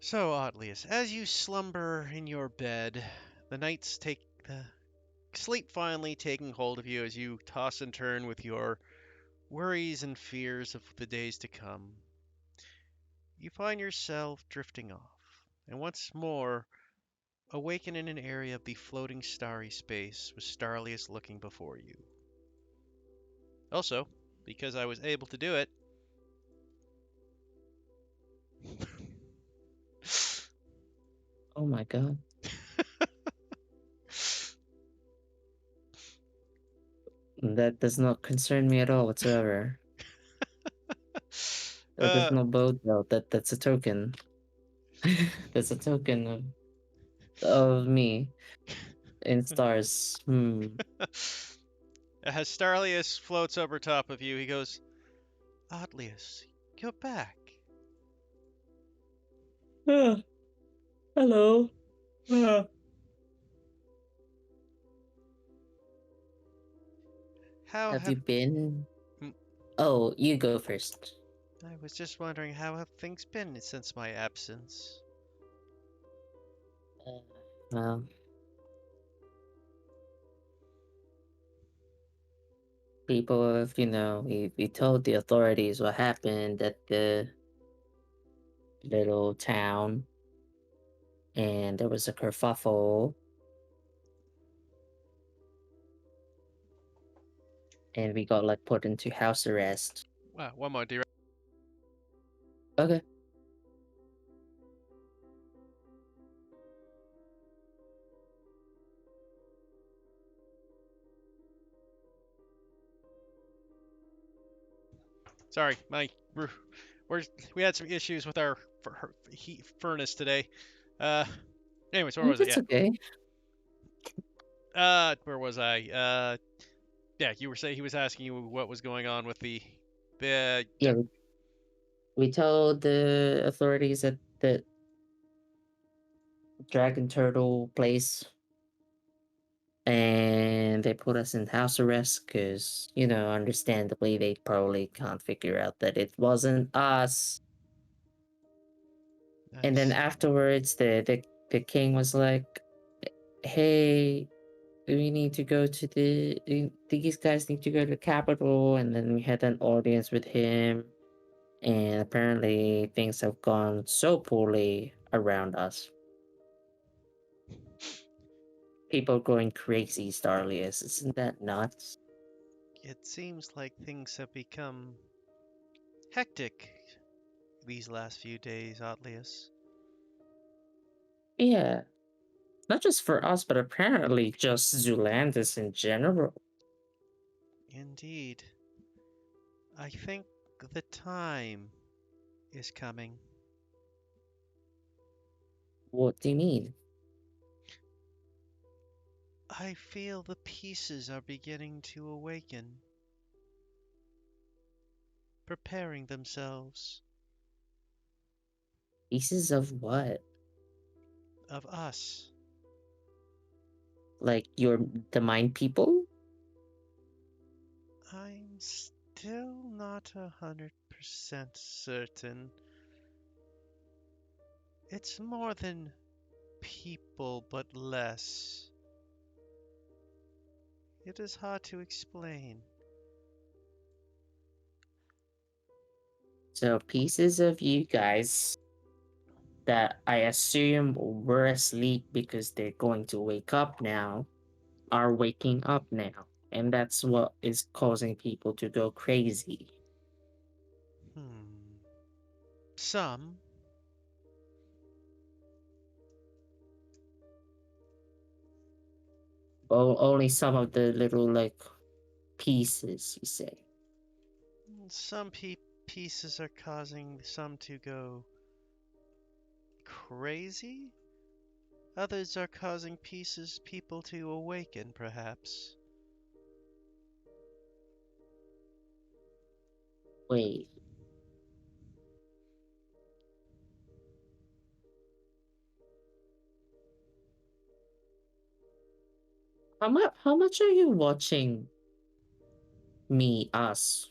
So, Oddlius, as you slumber in your bed, the nights take the sleep finally taking hold of you as you toss and turn with your worries and fears of the days to come. You find yourself drifting off, and once more awaken in an area of the floating starry space with Starlius looking before you. Also, because I was able to do it, Oh my god. That does not concern me at all whatsoever. That does uh, not bode well. That's a token. That's a token of me in stars. Hmm. as Starlius floats over top of you, he goes, Oddlius, you're back. Ah, hello. Ah. How Have have you been? mm, Oh, you go first. I was just wondering how have things been since my absence? Uh, well, people have, we told the authorities what happened at the little town, and there was a kerfuffle, and we got like put into house arrest. Wow, one more, dear. Okay. Sorry, we're we had some issues with our heat furnace today. Uh, anyways, where was it? That's Yeah. okay. Where was I? Yeah, you were saying he was asking you what was going on with the. Yeah, we told the authorities at the dragon turtle place, and they put us in house arrest because, understandably, they probably can't figure out that it wasn't us. I And then see. afterwards, the king was like, "Hey, we need to go to these guys need to go to the capital." And then we had an audience with him, and apparently things have gone so poorly around us. People going crazy, Starlius. Isn't that nuts? It seems like things have become hectic these last few days, Otlius. Yeah, not just for us, but apparently just Zulandis in general. Indeed. I think the time is coming. What do you mean? I feel the pieces are beginning to awaken, preparing themselves Pieces of what? of us. Like the mind people? I'm still not 100% certain. It's more than people, but less. It is hard to explain. So pieces of you guys that I assume were asleep because they're going to wake up now are waking up now. And that's what is causing people to go crazy. Hmm. Some. Only some of the little like pieces, you say. Some pieces are causing some to go crazy. Others are causing people to awaken, perhaps. Wait, how much are you watching us?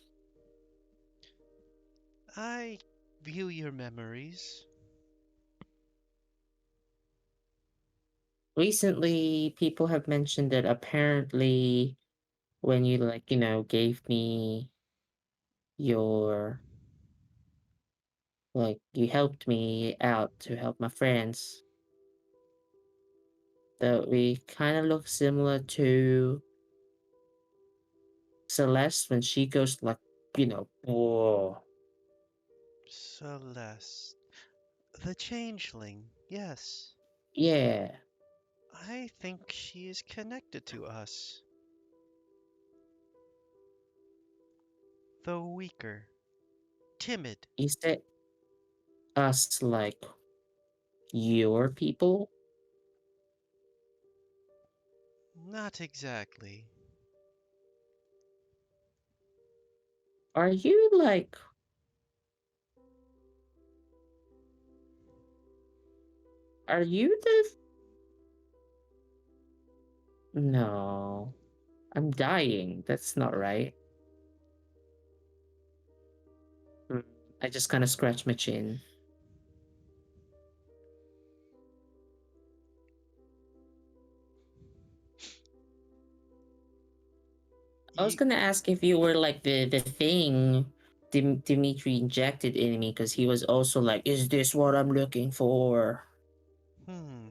I view your memories. recently people have mentioned that apparently when you gave me your you helped me out to help my friends, that we kind of look similar to Celeste when she goes whoa. Celeste. The changeling, yes. Yeah. I think she is connected to us, though weaker, timid. Is that us your people? Not exactly. Are you are you the no. I'm dying. That's not right. Mm, I just kind of scratched my chin. I was You, gonna ask if you were like the thing Dimitri injected in me because he was also like, "Is this what I'm looking for?" hmm.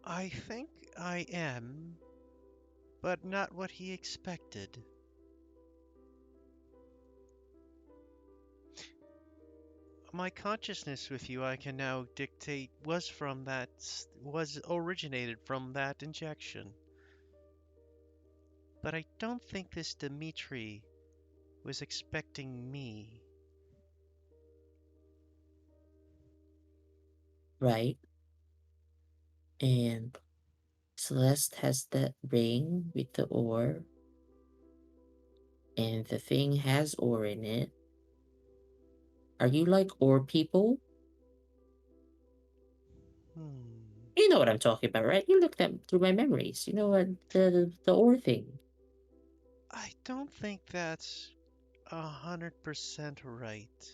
I think I am, but not what he expected. My consciousness with you, I can now dictate, was originated from that injection. But I don't think this Dmitri was expecting me. Right? And Celeste has that ring with the ore, and the thing has ore in it. Are you like ore people? Hmm. You know what I'm talking about, right? You looked at through my memories. You know what the ore thing, I don't think that's 100% right.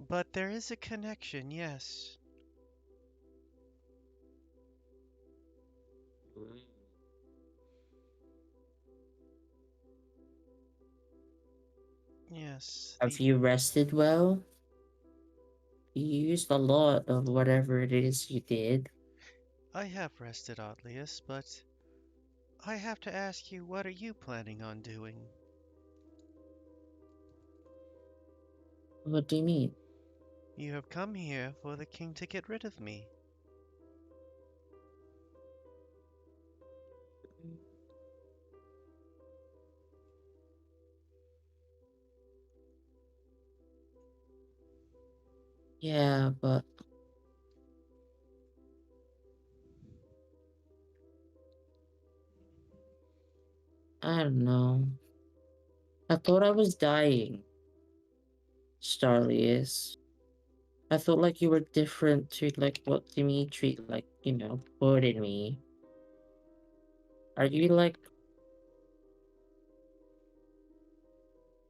But there is a connection, yes. Yes, have you rested well? You used a lot of whatever it is you did. I have rested, Oddlius, but I have to ask you, what are you planning on doing? What do you mean? You have come here for the king to get rid of me. Yeah, but I don't know. I thought I was dying, Starlius. I thought like you were different to like what Dimitri put in me. Are you like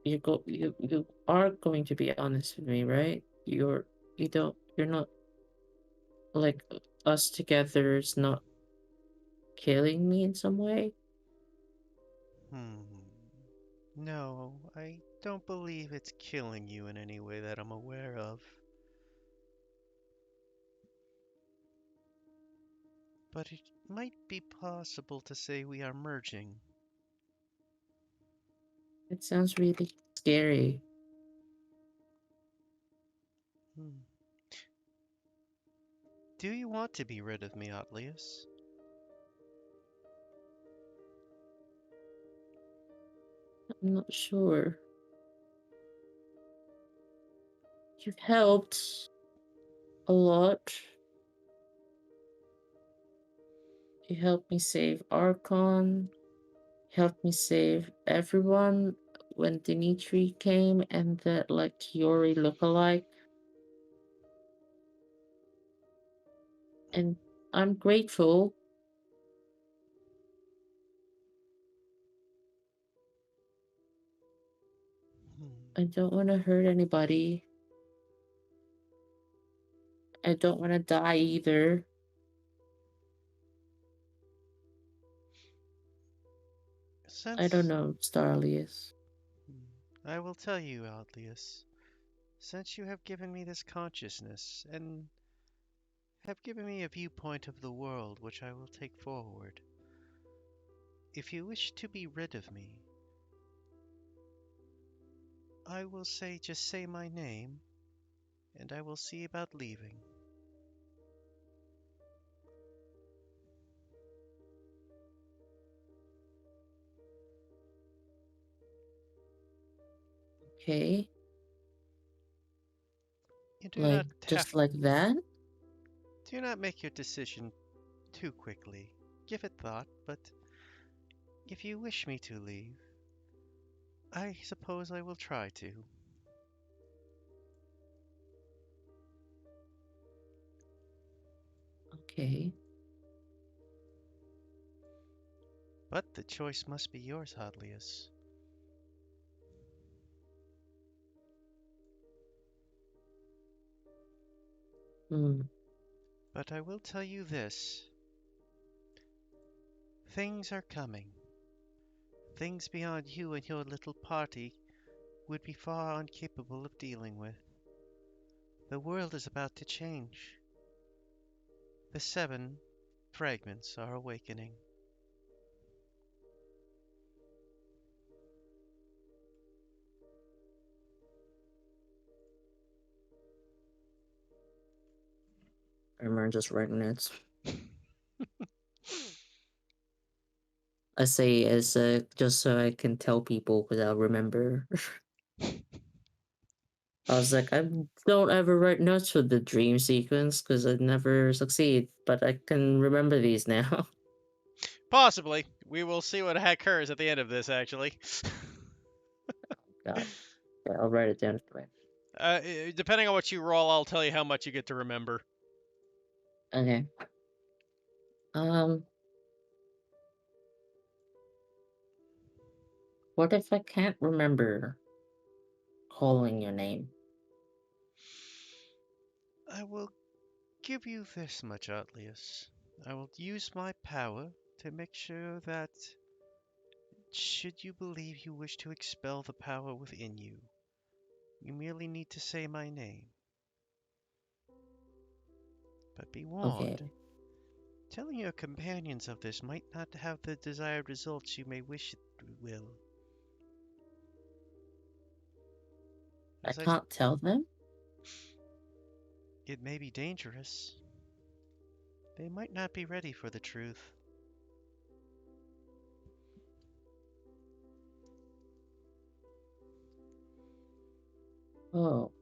you are going to be honest with me, right? You're not like us together is not killing me in some way. Hmm. No, I don't believe it's killing you in any way that I'm aware of. But it might be possible to say we are merging. It sounds really scary. Hmm. Do you want to be rid of me, Atlius? I'm not sure. You've helped a lot. You helped me save Archon. Helped me save everyone when Dimitri came and that like Kiori lookalike. And I'm grateful. Hmm. I don't want to hurt anybody. I don't want to die either. I don't Since know, Starlius. I will tell you, Outlius, since you have given me this consciousness and have given me a viewpoint of the world which I will take forward, if you wish to be rid of me, I will say just say my name, and I will see about leaving. Okay, You do like not just have like that. do not make your decision too quickly. Give it thought, but if you wish me to leave, I suppose I will try to. Okay. But the choice must be yours, Hadlius. Hmm. But I will tell you this. Things are coming. Things beyond you and your little party would be far incapable of dealing with. The world is about to change. The seven fragments are awakening. I remember just writing notes. I say as just so I can tell people because I'll remember. I was like, I don't ever write notes for the dream sequence because I never succeed, but I can remember these now. Possibly. We will see what occurs at the end of this, actually. God, yeah, I'll write it down anyway. Depending on what you roll, I'll tell you how much you get to remember. Okay. Um, what if I can't remember calling your name? I will give you this much, Atlius. I will use my power to make sure that, should you believe you wish to expel the power within you, you merely need to say my name. But be warned, Okay, telling your companions of this might not have the desired results you may wish it will. I As I, can't tell them. it may be dangerous. They might not be ready for the truth. Oh,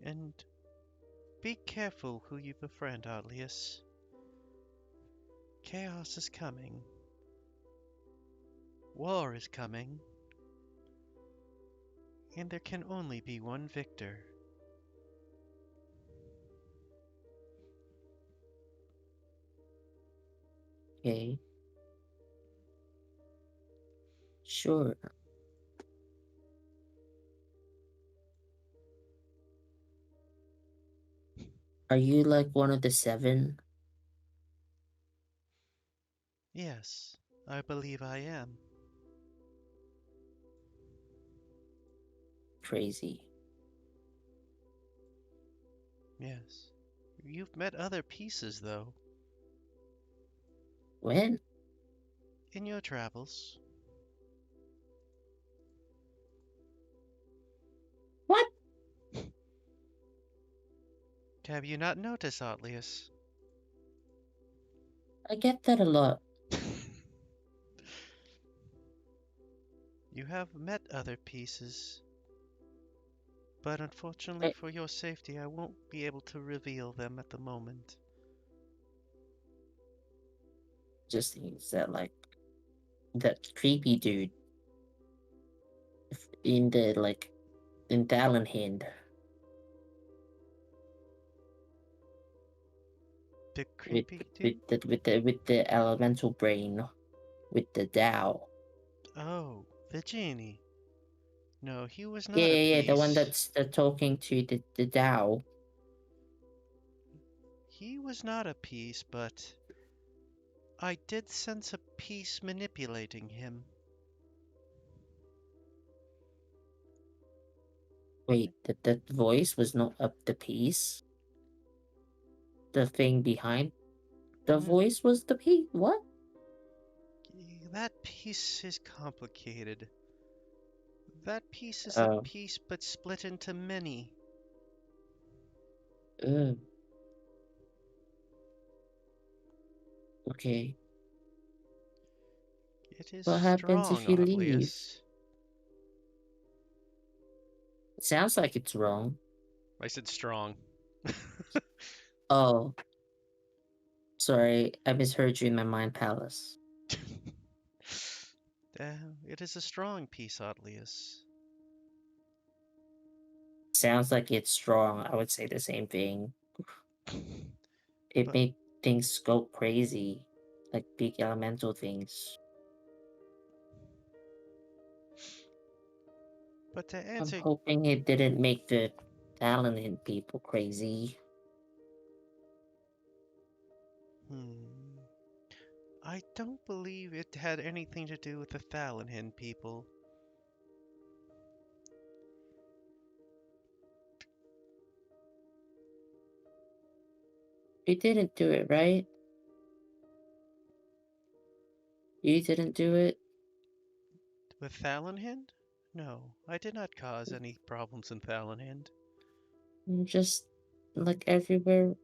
And be careful who you befriend, Atlius. Chaos is coming. War is coming. And there can only be one victor. okay, sure. Are you like one of the seven? Yes, I believe I am. Crazy. Yes. You've met other pieces, though, When? in your travels. What? Have you not noticed, Atlius? I get that a lot. You have met other pieces, but unfortunately It for your safety, I won't be able to reveal them at the moment. just means that like that creepy dude in the like in Talon Hand The creepy dude? with the elemental brain with the Tao. Oh, the genie. No, he was Yeah, not a yeah, yeah. The one piece. that's the talking to the Tao. He was not a piece, but I did sense a piece manipulating him. Wait, that voice was not up the piece. The thing behind the Mm, voice was the piece. What? that piece is complicated. That piece is a Oh, piece but split into many. uh, okay. It is What happens strong, if you leave? Otlius. It sounds like it's wrong. I said strong. Oh, sorry, I misheard you in my mind palace. It is a strong piece, Otlius. Sounds like it's strong. I would say the same thing. It But made things go crazy, like big elemental things. but to I'm answer, hoping it didn't make the talented people crazy. hmm, I don't believe it had anything to do with the Thalinhin people. You didn't do it, right? You didn't do it. With Thalinhind? No, I did not cause any problems in Thalinhind. Just like everywhere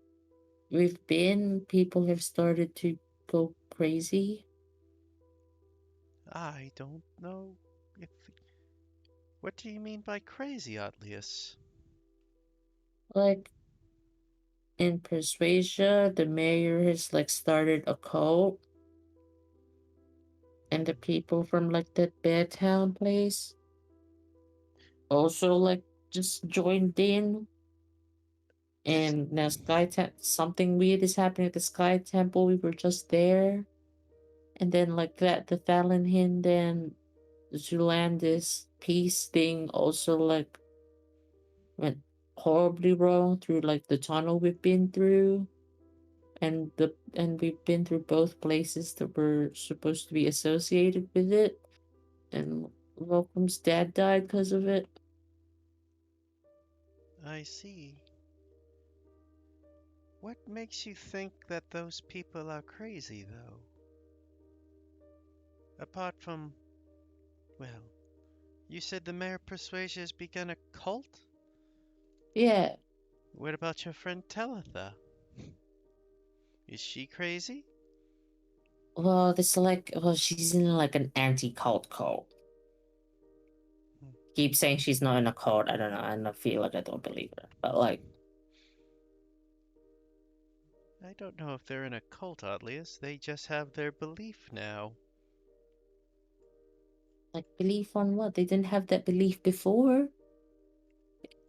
we've been, people have started to go crazy. I don't know if. What do you mean by crazy, Otlius? Like in Persuasia, the mayor has like started a cult, and the people from like that bad town place also like just joined in. Is And now something weird is happening at the Sky Temple. We were just there, and then like that, the Thalinhind and Zulandis peace thing also like went horribly wrong through like the tunnel we've been through, and we've been through both places that were supposed to be associated with it, and Welcome's dad died because of it. I see. What makes you think that those people are crazy, though? Apart from, well, you said the mayor Persuasion has begun a cult? Yeah, What about your friend Talitha? Is she crazy? well, this like well, she's in like an anti-cult cult. Hmm, Keep saying she's not in a cult. I don't know. I don't feel like I don't believe her, but I don't know if they're in a cult, Otlius. They just have their belief now. like belief on what? They didn't have that belief before.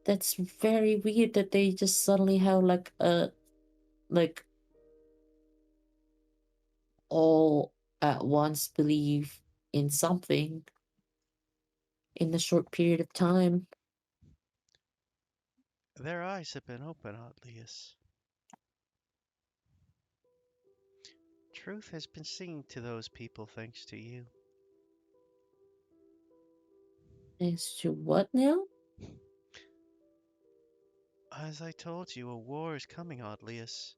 That's very weird that they just suddenly have like a like all at once believe in something in a short period of time. Their eyes have been open, Otlius. Truth has been seen to those people thanks to you. As to what now? As I told you, a war is coming, Otlius.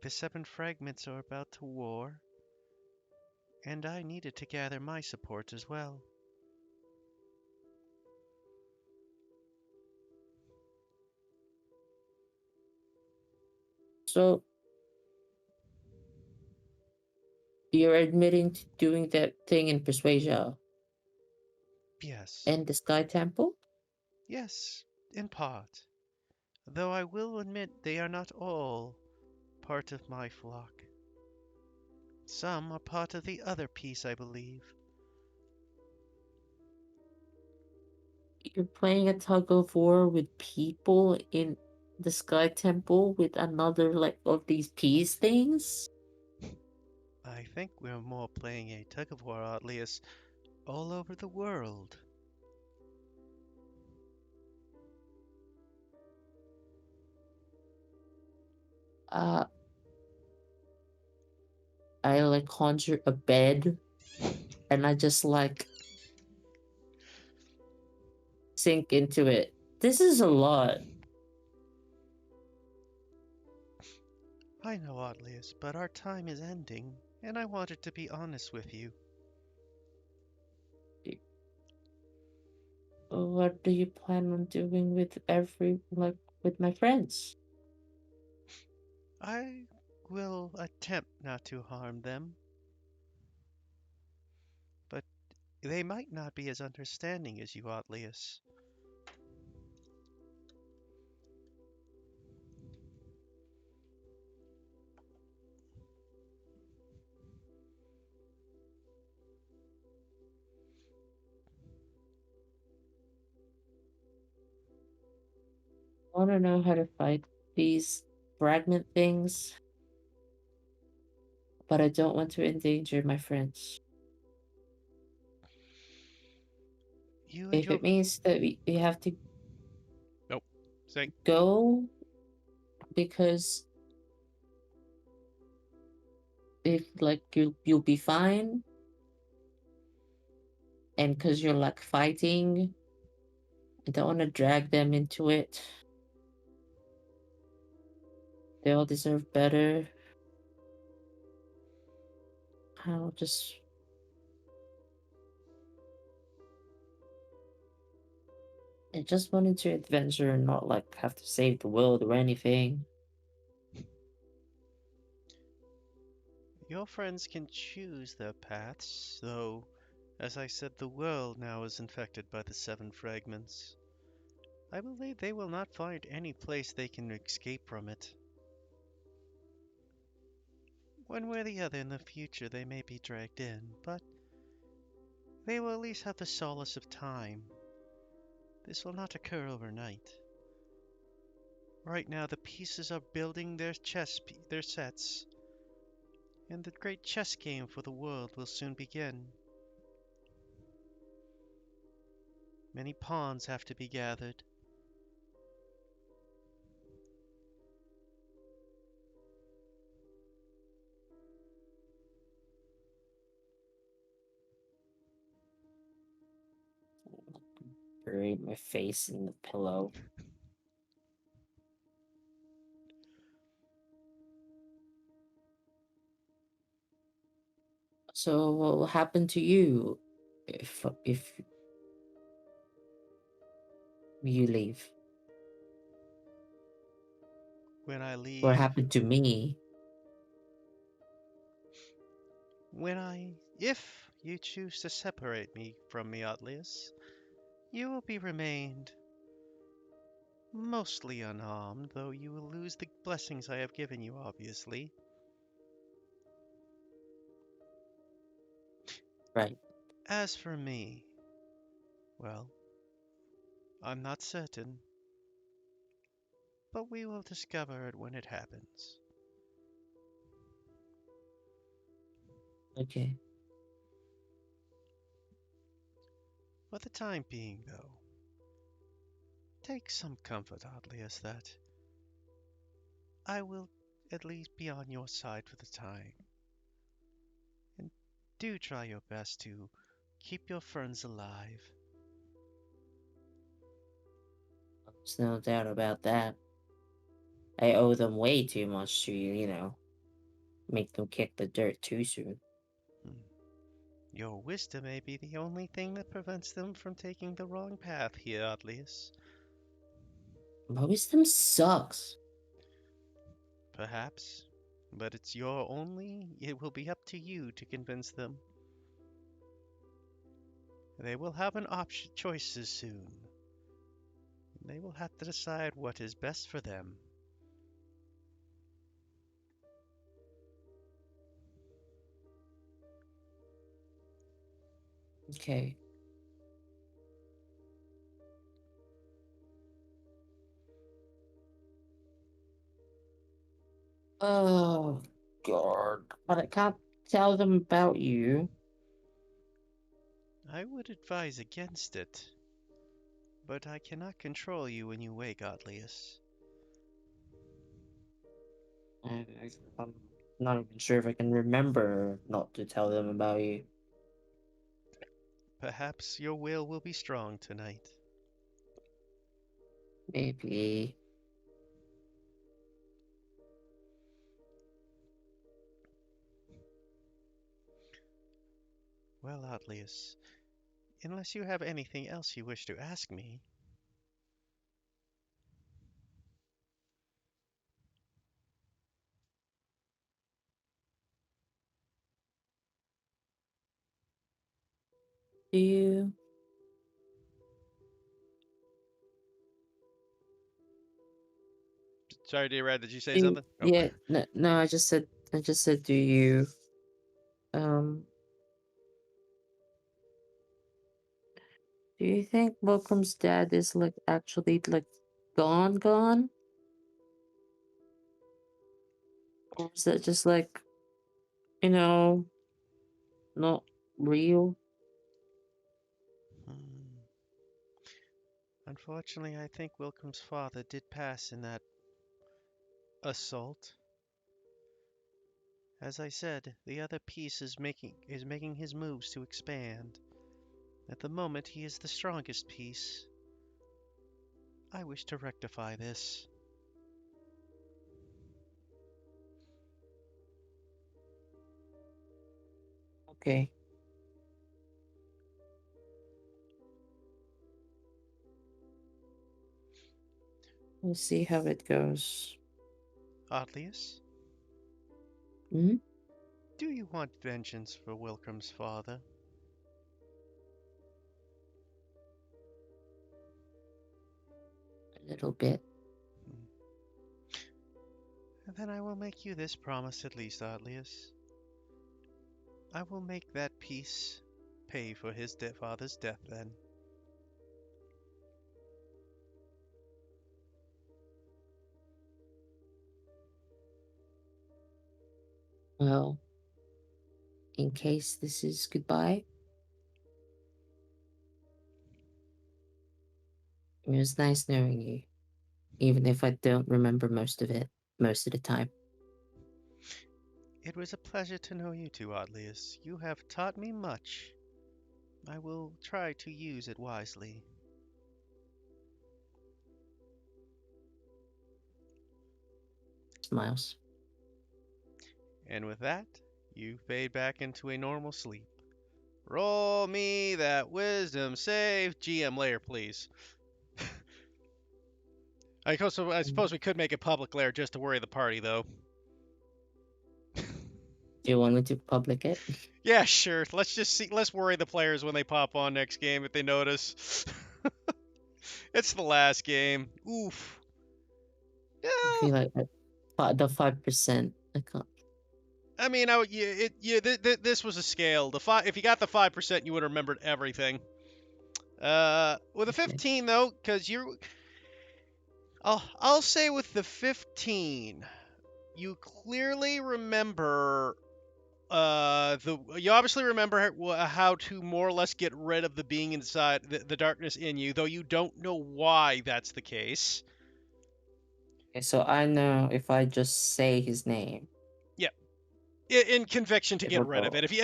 The seven fragments are about to war, and I needed to gather my support as well. So you're admitting to doing that thing in Persuasion Yes, and the Sky Temple? yes, in part. Though I will admit they are not all part of my flock. Some are part of the other piece, I believe. You're playing a tug of war with people in the Sky Temple with another like of these peace things? I think we're more playing a tug of war, Atlius, all over the world. Uh, I like conjure a bed and I just like sink into it. This is a lot. I know, Otlius, but our time is ending, and I wanted to be honest with you. What do you plan on doing with with my friends? I will attempt not to harm them, but they might not be as understanding as you, Otlius. I want to know how to fight these fragment things, but I don't want to endanger my friends. You and If your... it means that we have to Nope. Say, go because if like you'll be fine and because you're like fighting, I don't want to drag them into it. They all deserve better. I'll just I just wanted to adventure and not like have to save the world or anything. your friends can choose their paths, though, as I said, the world now is infected by the seven fragments. I believe they will not find any place they can escape from it. One way or the other in the future they may be dragged in, but they will at least have the solace of time. This will not occur overnight. Right now the pieces are building their sets, and the great chess game for the world will soon begin. Many pawns have to be gathered. Bury my face in the pillow. So what will happen to you if you leave? When I What leave, happened to me? if you choose to separate me from Meotlius, you will be remained mostly unharmed, though you will lose the blessings I have given you, obviously. Right. As for me, well, I'm not certain, but we will discover it when it happens. Okay. For the time being, though, take some comfort, Atlius, that I will at least be on your side for the time. And do try your best to keep your friends alive. There's no doubt about that. I owe them way too much to, make them kick the dirt too soon. Hmm. Your wisdom may be the only thing that prevents them from taking the wrong path here, Atlius. My wisdom sucks. Perhaps. But it's your only. It will be up to you to convince them. They will have an option choices soon. They will have to decide what is best for them. Okay. Oh, God. But I can't tell them about you. I would advise against it, but I cannot control you when you wake, Atlius. I'm not even sure if I can remember not to tell them about you. Perhaps your will be strong tonight. Maybe. Well, Atlius, unless you have anything else you wish to ask me, Do you? sorry, dear Red, did you say Do you, something? Oh, yeah, no, no, I just said, do you, um, do you think Malcolm's dad is like actually like gone? Or is that just like, you know, not real? hmm. Unfortunately, I think Wilcom's father did pass in that assault. As I said, the other piece is making his moves to expand. At the moment, he is the strongest piece. I wish to rectify this. Okay, we'll see how it goes. Atlius, Hmm? do you want vengeance for Wilcom's father? A little bit. Hmm. Then I will make you this promise at least, Atlius. I will make that piece pay for his father's death then. Well, in case this is goodbye, it was nice knowing you, even if I don't remember most of it most of the time. It was a pleasure to know you too, Atlius. You have taught me much. I will try to use it wisely. Smiles. And with that, you fade back into a normal sleep. Roll me that wisdom save. GM layer, please. I Mm. suppose we could make it public layer just to worry the party, though. Do you want me to public it? Yeah, sure. Let's just see. Let's worry the players when they pop on next game if they notice. It's the last game. Oof. I No. feel like the 5%. I can't. I mean, this was a scale. If you got the 5%, you would have remembered everything. With a Okay. 15 though, because I'll say with the 15, you clearly remember. You obviously remember how to more or less get rid of the being inside the darkness in you, though you don't know why that's the case. Okay, so I know if I just say his name, Yeah, in conviction to it get will rid of go. it. If you,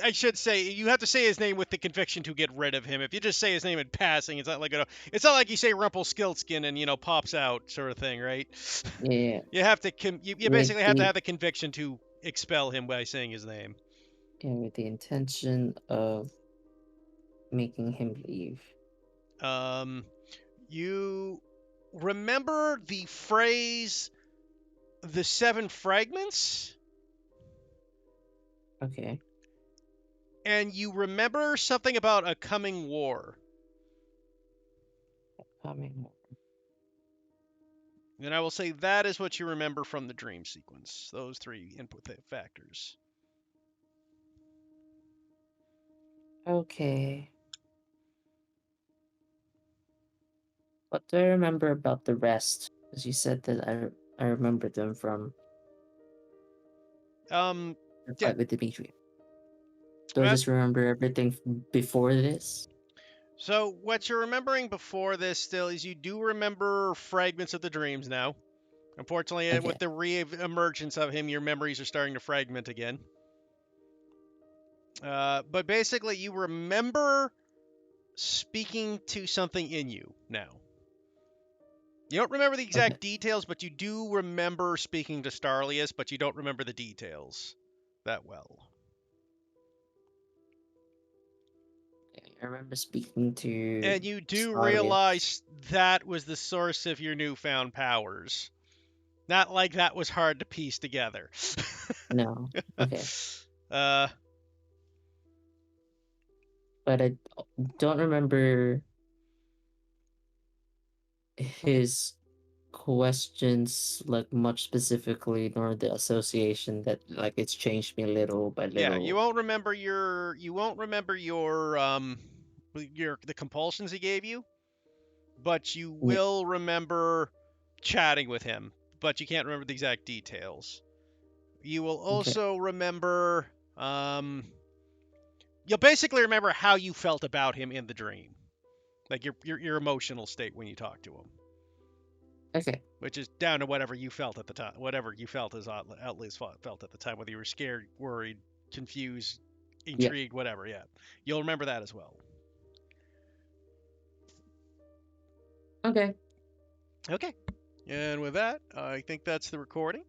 I should say, you have to say his name with the conviction to get rid of him. If you just say his name in passing, it's not like you say Rumpelstiltskin and pops out sort of thing, right? Yeah, You have to you with basically have to the have the conviction to expel him by saying his name. yeah, with the intention of making him leave. Um, you remember the phrase "the seven fragments," Okay, and you remember something about a coming war. coming. And I will say that is what you remember from the dream sequence. Those three input factors. Okay. What do I remember about the rest? As you said that I remember them from Um, the yeah. fight with Dimitri. Do I Well, just remember everything before this? so what you're remembering before this still is you do remember fragments of the dreams now. Unfortunately, with Okay. the re-emergence of him, your memories are starting to fragment again. But basically, you remember speaking to something in you now. You don't remember the Okay. exact details, but you do remember speaking to Starlius, but you don't remember the details that well. I remember speaking to And you do Starlius. realize that was the source of your newfound powers. Not like that was hard to piece together. No. Okay. uh, But I don't remember his questions like much specifically, nor the association that like it's changed me little by yeah, you little. won't remember your the compulsions he gave you, but you Yeah. will remember chatting with him, but you can't remember the exact details. You will Okay. also remember you'll basically remember how you felt about him in the dream. Like your emotional state when you talk to him, Okay. which is down to whatever you felt at the time, whatever you felt as Atlas felt at the time, whether you were scared, worried, confused, Yeah. intrigued, whatever. Yeah, you'll remember that as well. Okay. Okay, and with that, I think that's the recording.